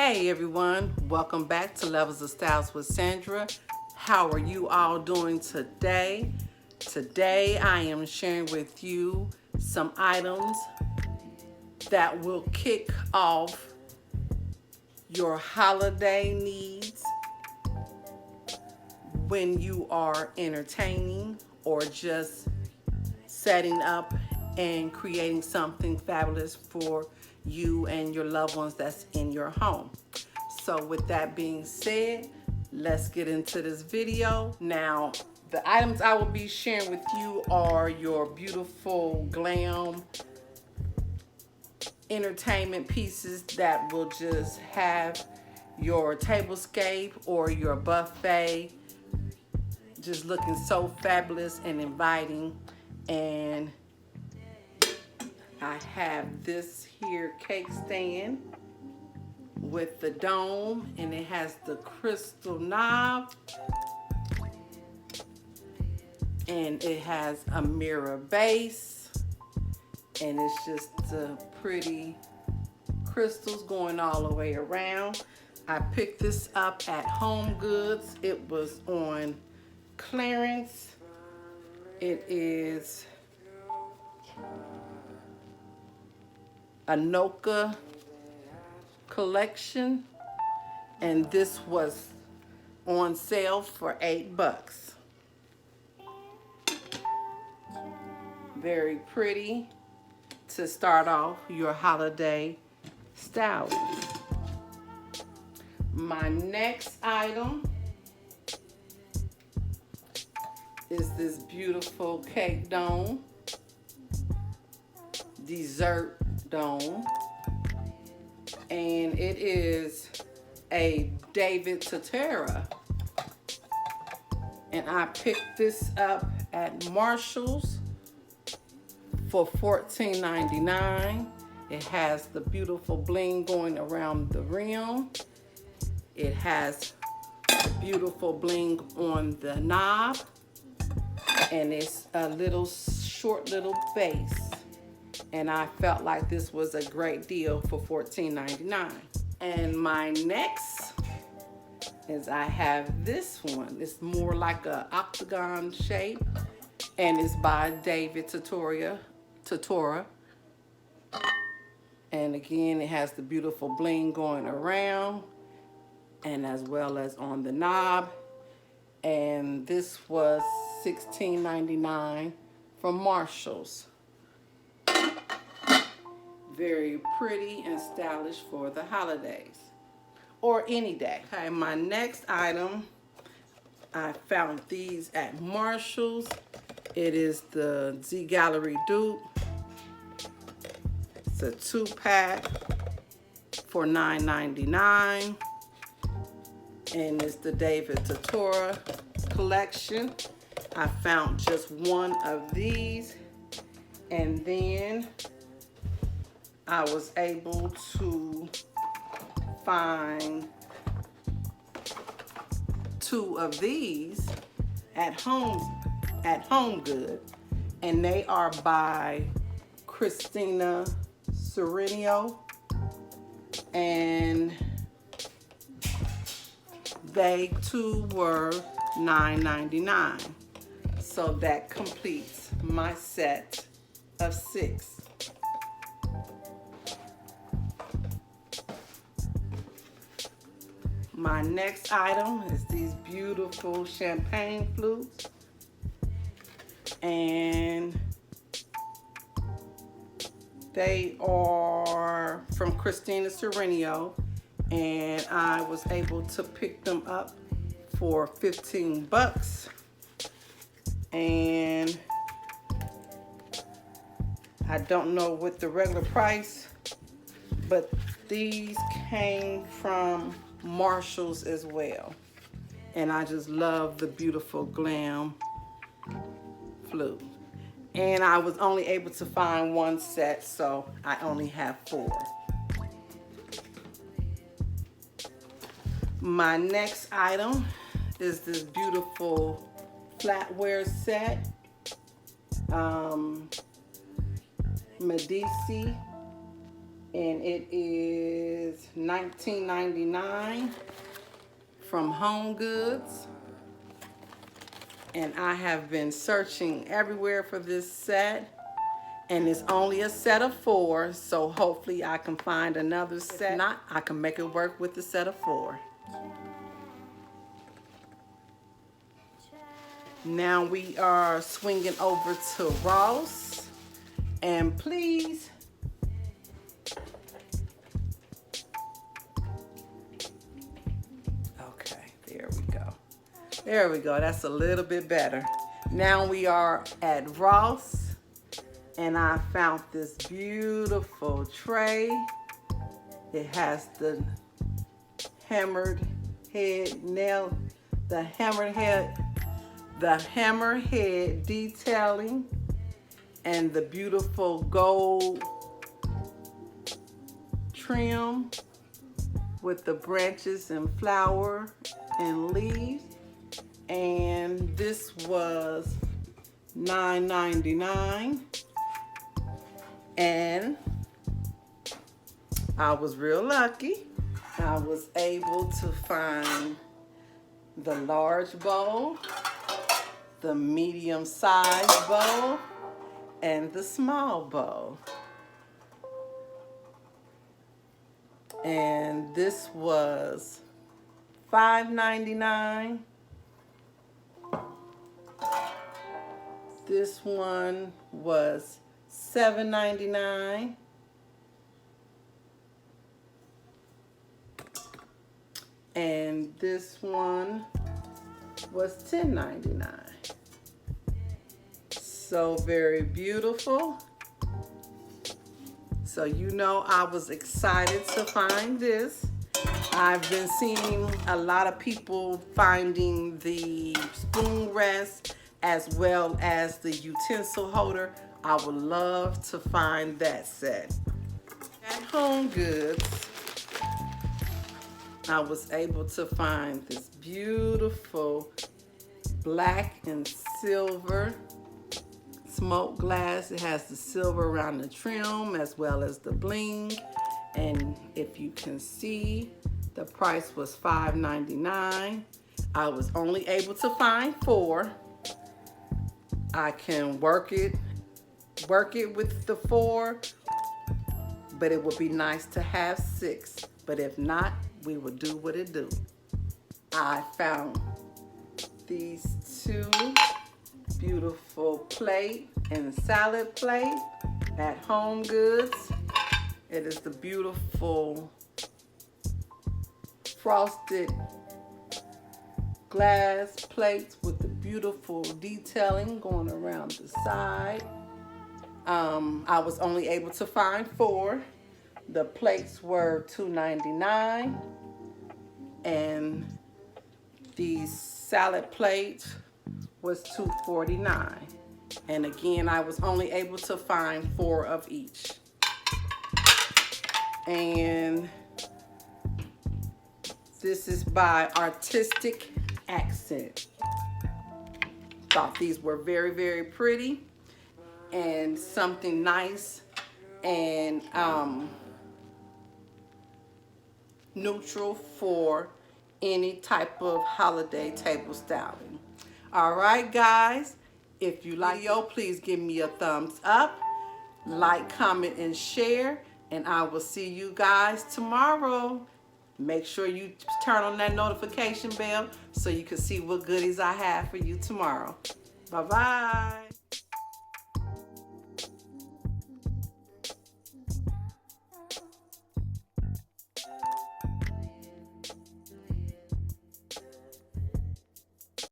Hey everyone, welcome back to Levels of Styles with Sandra. How are you all doing today? Today I am sharing with you some items that will kick off your holiday needs when you are entertaining or just setting up and creating something fabulous for you and your loved ones that's in your home. So with that being said, let's get into this video. Now, the items I will be sharing with you are your beautiful glam entertainment pieces that will just have your tablescape or your buffet just looking so fabulous and inviting. And I have this here cake stand with the dome, and it has the crystal knob, and it has a mirror base, and it's just pretty crystals going all the way around. I picked this up at Homegoods. It was on clearance. It is a Noka collection, and this was on sale for $8. Very pretty to start off your holiday styling. My next item is this beautiful cake dome, dessert dome, and it is a David Totera, and I picked this up at Marshall's for $14.99. It has the beautiful bling going around the rim. It has beautiful bling on the knob, and it's a little short little base. And I felt like this was a great deal for $14.99. And my next is I have this one. It's more like a octagon shape, and it's by David Totera. And again, it has the beautiful bling going around and as well as on the knob. And this was $16.99 from Marshall's. Very pretty and stylish for the holidays or any day. Okay, my next item, I found these at Marshall's. It is the Z Gallery dupe. It's a 2-pack for $9.99, and it's the David Totera collection. I found just one of these, and then I was able to find 2 of these at Homegoods, and they are by Christina Serenio, and they too were $9.99. So that completes my set of 6. My next item is these beautiful champagne flutes, and they are from Christina Serenio, and I was able to pick them up for $15. And I don't know what the regular price, but these came from Marshall's as well, and I just love the beautiful glam flute. And I was only able to find 1 set, so I only have 4. My next item is this beautiful flatware set, Medici and it is $19.99 from Homegoods. And I have been searching everywhere for this set, and it's only a set of 4, so hopefully I can find another set. If not, I can make it work with the set of 4. Now we are swinging over to Ross, and please, okay, there we go. There we go, that's a little bit better. Now we are at Ross, and I found this beautiful tray. It has the hammered head nail, the hammerhead detailing, and the beautiful gold trim with the branches and flower and leaves. And this was $9.99, and I was real lucky. I was able to find the large bowl, the medium-sized bowl, and the small bowl. And this was $5.99. This one was $7.99. And this one was $10.99. So very beautiful. So you know I was excited to find this. I've been seeing a lot of people finding the spoon rest as well as the utensil holder. I would love to find that set. At Homegoods, I was able to find this beautiful black and silver smoked glass. It has the silver around the trim as well as the bling. And if you can see, the price was $5.99. I was only able to find 4. I can work it with the 4, but it would be nice to have 6. But if not, we will do what it do. I found these 2 beautiful plate and salad plate at Homegoods. It is the beautiful frosted glass plates with the beautiful detailing going around the side. I was only able to find 4. The plates were $2.99, and the salad plate was $2.49. And again, I was only able to find 4 of each. And this is by Artistic Accent. Thought these were very, very pretty and something nice and neutral for any type of holiday table styling. All right, guys, if you like the video, please give me a thumbs up, like, comment, and share, and I will see you guys tomorrow. Make sure you turn on that notification bell so you can see what goodies I have for you tomorrow. Bye-bye.